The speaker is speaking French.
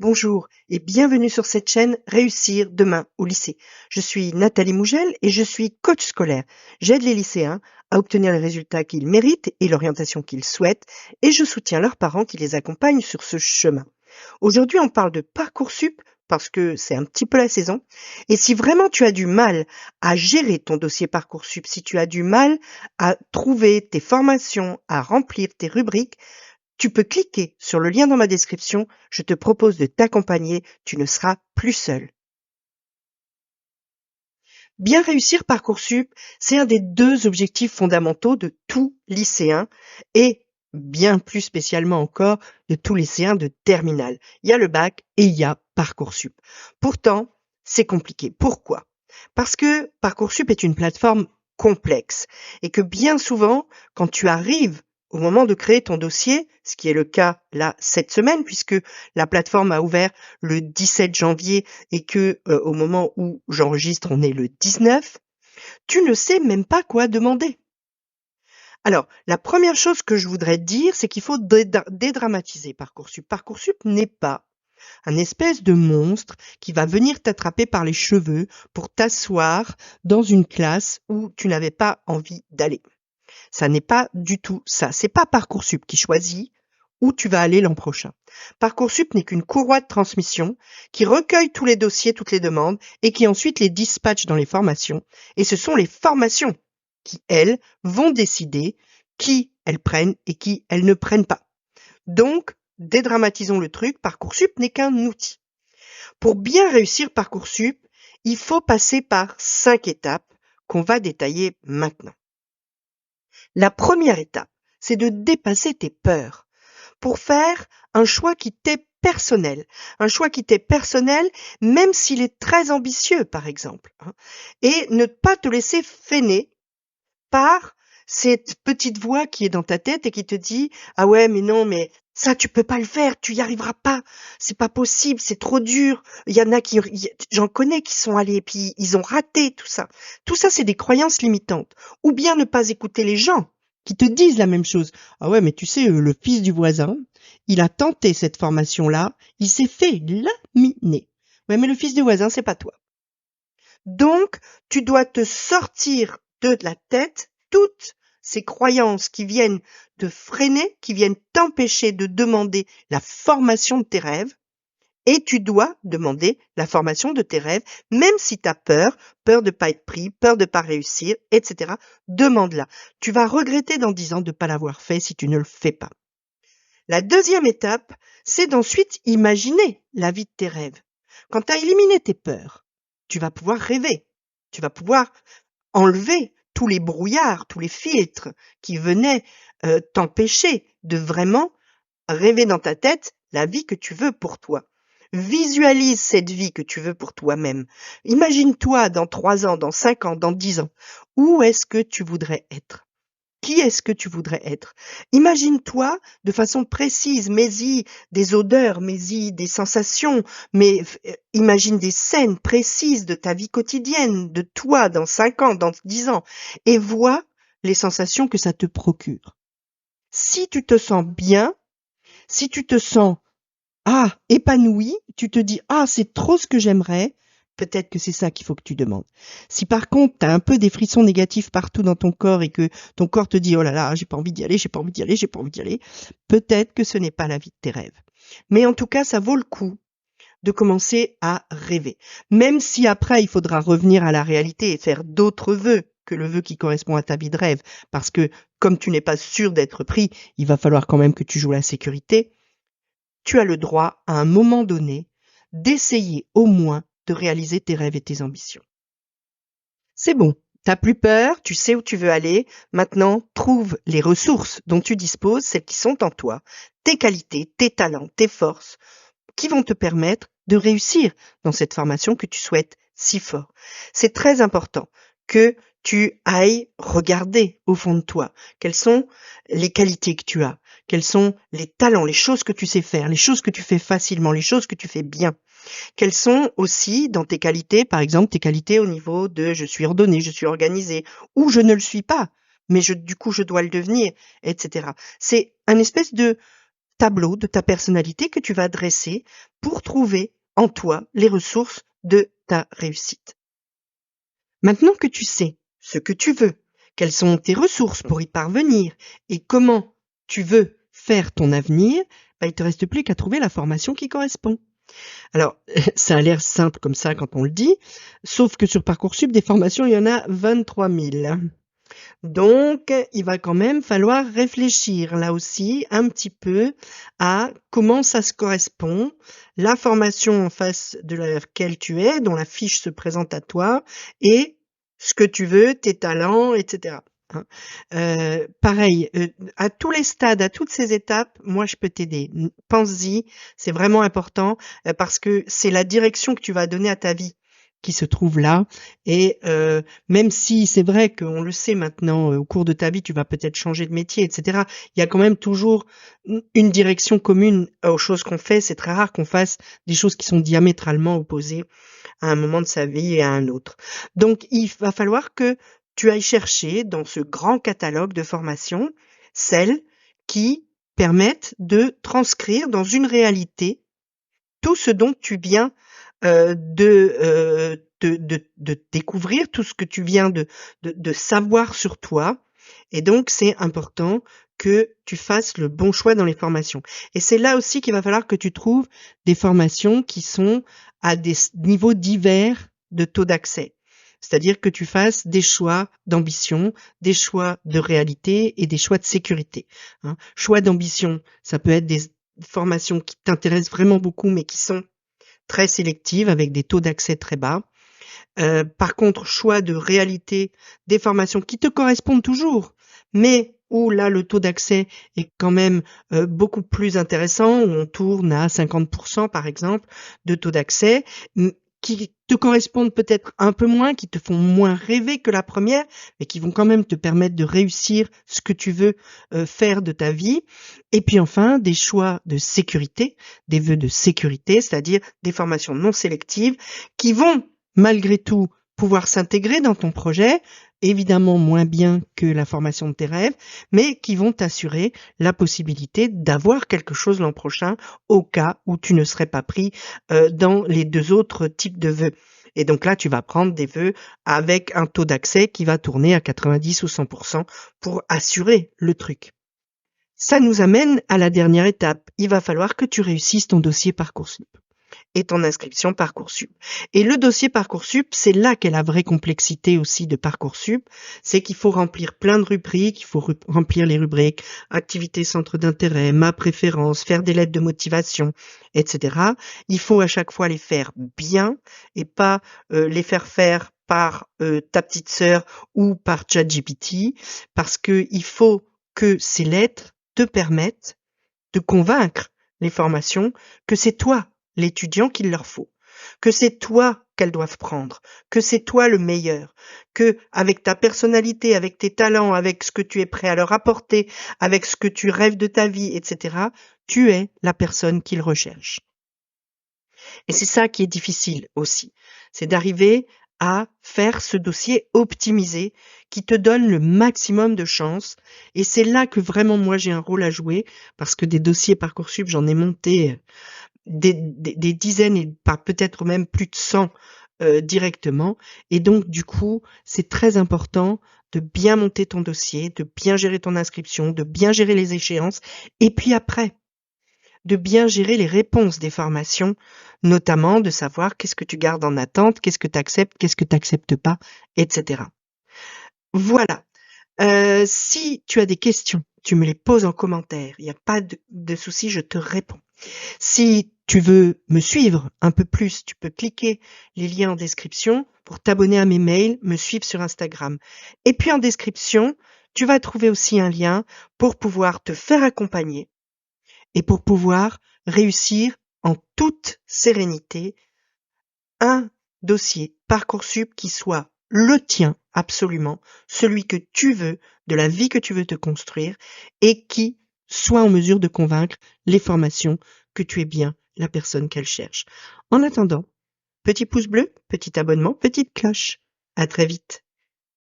Bonjour et bienvenue sur cette chaîne Réussir demain au lycée. Je suis Nathalie Mougel et je suis coach scolaire. J'aide les lycéens à obtenir les résultats qu'ils méritent et l'orientation qu'ils souhaitent et je soutiens leurs parents qui les accompagnent sur ce chemin. Aujourd'hui, on parle de Parcoursup parce que c'est un petit peu la saison. Et si vraiment tu as du mal à gérer ton dossier Parcoursup, si tu as du mal à trouver tes formations, à remplir tes rubriques, tu peux cliquer sur le lien dans ma description, je te propose de t'accompagner, tu ne seras plus seul. Bien réussir Parcoursup, c'est un des 2 objectifs fondamentaux de tout lycéen et bien plus spécialement encore de tout lycéen de terminale. Il y a le bac et il y a Parcoursup. Pourtant, c'est compliqué. Pourquoi? Parce que Parcoursup est une plateforme complexe et que bien souvent, quand tu arrives au moment de créer ton dossier, ce qui est le cas là cette semaine puisque la plateforme a ouvert le 17 janvier et que au moment où j'enregistre, on est le 19, tu ne sais même pas quoi demander. Alors, la première chose que je voudrais te dire, c'est qu'il faut dédramatiser Parcoursup. Parcoursup n'est pas un espèce de monstre qui va venir t'attraper par les cheveux pour t'asseoir dans une classe où tu n'avais pas envie d'aller. Ça n'est pas du tout ça. C'est pas Parcoursup qui choisit où tu vas aller l'an prochain. Parcoursup n'est qu'une courroie de transmission qui recueille tous les dossiers, toutes les demandes et qui ensuite les dispatche dans les formations. Et ce sont les formations qui, elles, vont décider qui elles prennent et qui elles ne prennent pas. Donc, dédramatisons le truc, Parcoursup n'est qu'un outil. Pour bien réussir Parcoursup, il faut passer par 5 étapes qu'on va détailler maintenant. La première étape, c'est de dépasser tes peurs pour faire un choix qui t'est personnel. Un choix qui t'est personnel, même s'il est très ambitieux, par exemple. Et ne pas te laisser freiner par cette petite voix qui est dans ta tête et qui te dit « Ah ouais, mais non, mais ça, tu peux pas le faire, tu y arriveras pas, c'est pas possible, c'est trop dur. » Il y en a j'en connais qui sont allés et puis ils ont raté tout ça. Tout ça, c'est des croyances limitantes. Ou bien ne pas écouter les gens qui te disent la même chose. Ah ouais, mais tu sais, le fils du voisin, il a tenté cette formation-là, il s'est fait laminer. Ouais, mais le fils du voisin, c'est pas toi. Donc, tu dois te sortir de la tête toutes ces croyances qui viennent te freiner, qui viennent t'empêcher de demander la formation de tes rêves. Et tu dois demander la formation de tes rêves, même si tu as peur, peur de pas être pris, peur de pas réussir, etc. Demande-la. Tu vas regretter dans 10 ans de ne pas l'avoir fait si tu ne le fais pas. La deuxième étape, c'est d'ensuite imaginer la vie de tes rêves. Quand tu as éliminé tes peurs, tu vas pouvoir rêver. Tu vas pouvoir enlever tous les brouillards, tous les filtres qui venaient t'empêcher de vraiment rêver dans ta tête la vie que tu veux pour toi. Visualise cette vie que tu veux pour toi-même. Imagine-toi dans 3 ans, dans 5 ans, dans 10 ans. Où est-ce que tu voudrais être? Qui est-ce que tu voudrais être? Imagine-toi de façon précise, mets-y des odeurs, mets-y des sensations, mais imagine des scènes précises de ta vie quotidienne, de toi dans 5 ans, dans 10 ans, et vois les sensations que ça te procure. Si tu te sens bien, si tu te sens épanoui, tu te dis c'est trop ce que j'aimerais, peut-être que c'est ça qu'il faut que tu demandes. Si par contre tu as un peu des frissons négatifs partout dans ton corps et que ton corps te dit oh là là, j'ai pas envie d'y aller, j'ai pas envie d'y aller, j'ai pas envie d'y aller, peut-être que ce n'est pas la vie de tes rêves. Mais en tout cas, ça vaut le coup de commencer à rêver. Même si après il faudra revenir à la réalité et faire d'autres vœux que le vœu qui correspond à ta vie de rêve, parce que comme tu n'es pas sûr d'être pris, il va falloir quand même que tu joues la sécurité. Tu as le droit, à un moment donné, d'essayer au moins de réaliser tes rêves et tes ambitions. C'est bon, t'as plus peur, tu sais où tu veux aller. Maintenant, trouve les ressources dont tu disposes, celles qui sont en toi, tes qualités, tes talents, tes forces, qui vont te permettre de réussir dans cette formation que tu souhaites si fort. C'est très important que tu ailles regarder au fond de toi quelles sont les qualités que tu as, quels sont les talents, les choses que tu sais faire, les choses que tu fais facilement, les choses que tu fais bien. Quelles sont aussi dans tes qualités, par exemple tes qualités au niveau de je suis ordonné, je suis organisé, ou je ne le suis pas, mais du coup je dois le devenir, etc. C'est un espèce de tableau de ta personnalité que tu vas dresser pour trouver en toi les ressources de ta réussite. Maintenant que tu sais ce que tu veux, quelles sont tes ressources pour y parvenir et comment tu veux faire ton avenir, il te reste plus qu'à trouver la formation qui correspond. Alors, ça a l'air simple comme ça quand on le dit, sauf que sur Parcoursup, des formations, il y en a 23 000. Donc, il va quand même falloir réfléchir là aussi un petit peu à comment ça se correspond, la formation en face de laquelle tu es, dont la fiche se présente à toi, et ce que tu veux, tes talents, etc. Hein. Pareil, à tous les stades, à toutes ces étapes, moi je peux t'aider. Pense-y, c'est vraiment important parce que c'est la direction que tu vas donner à ta vie qui se trouve là. Et même si c'est vrai qu'on le sait maintenant, au cours de ta vie, tu vas peut-être changer de métier, etc. Il y a quand même toujours une direction commune aux choses qu'on fait. C'est très rare qu'on fasse des choses qui sont diamétralement opposées à un moment de sa vie et à un autre. Donc, il va falloir que tu ailles chercher dans ce grand catalogue de formations celles qui permettent de transcrire dans une réalité tout ce dont tu viens de découvrir, tout ce que tu viens de savoir sur toi. Et donc, c'est important que tu fasses le bon choix dans les formations. Et c'est là aussi qu'il va falloir que tu trouves des formations qui sont à des niveaux divers de taux d'accès. C'est-à-dire que tu fasses des choix d'ambition, des choix de réalité et des choix de sécurité. Hein. Choix d'ambition, ça peut être des formations qui t'intéressent vraiment beaucoup, mais qui sont très sélectives, avec des taux d'accès très bas. Par contre, choix de réalité, des formations qui te correspondent toujours, mais où là, le taux d'accès est quand même beaucoup plus intéressant, où on tourne à 50% par exemple de taux d'accès, qui te correspondent peut-être un peu moins, qui te font moins rêver que la première, mais qui vont quand même te permettre de réussir ce que tu veux faire de ta vie. Et puis enfin, des choix de sécurité, des vœux de sécurité, c'est-à-dire des formations non sélectives qui vont malgré tout pouvoir s'intégrer dans ton projet, évidemment moins bien que la formation de tes rêves, mais qui vont t'assurer la possibilité d'avoir quelque chose l'an prochain au cas où tu ne serais pas pris dans les deux autres types de vœux. Et donc là, tu vas prendre des vœux avec un taux d'accès qui va tourner à 90 ou 100% pour assurer le truc. Ça nous amène à la dernière étape. Il va falloir que tu réussisses ton dossier Parcoursup et ton inscription Parcoursup. Et le dossier Parcoursup, c'est là qu'est la vraie complexité aussi de Parcoursup, c'est qu'il faut remplir plein de rubriques, il faut remplir les rubriques activités, centres d'intérêt, ma préférence, faire des lettres de motivation, etc. Il faut à chaque fois les faire bien et pas les faire par ta petite sœur ou par ChatGPT, parce que il faut que ces lettres te permettent de convaincre les formations que c'est toi l'étudiant qu'il leur faut, que c'est toi qu'elles doivent prendre, que c'est toi le meilleur, que avec ta personnalité, avec tes talents, avec ce que tu es prêt à leur apporter, avec ce que tu rêves de ta vie, etc., tu es la personne qu'ils recherchent. Et c'est ça qui est difficile aussi, c'est d'arriver à faire ce dossier optimisé qui te donne le maximum de chances. Et c'est là que vraiment moi j'ai un rôle à jouer, parce que des dossiers Parcoursup, j'en ai monté des dizaines et peut-être même plus de 100 directement. Et donc du coup, c'est très important de bien monter ton dossier, de bien gérer ton inscription, de bien gérer les échéances, et puis après, de bien gérer les réponses des formations, notamment de savoir qu'est-ce que tu gardes en attente, qu'est-ce que tu acceptes, qu'est-ce que tu n'acceptes pas, etc. Voilà. Si tu as des questions, tu me les poses en commentaire. Il n'y a pas de souci, je te réponds. Si tu veux me suivre un peu plus, tu peux cliquer les liens en description pour t'abonner à mes mails, me suivre sur Instagram. Et puis en description, tu vas trouver aussi un lien pour pouvoir te faire accompagner et pour pouvoir réussir en toute sérénité un dossier Parcoursup qui soit le tien absolument, celui que tu veux, de la vie que tu veux te construire et qui soit en mesure de convaincre les formations que tu es bien la personne qu'elles cherchent. En attendant, petit pouce bleu, petit abonnement, petite cloche. À très vite.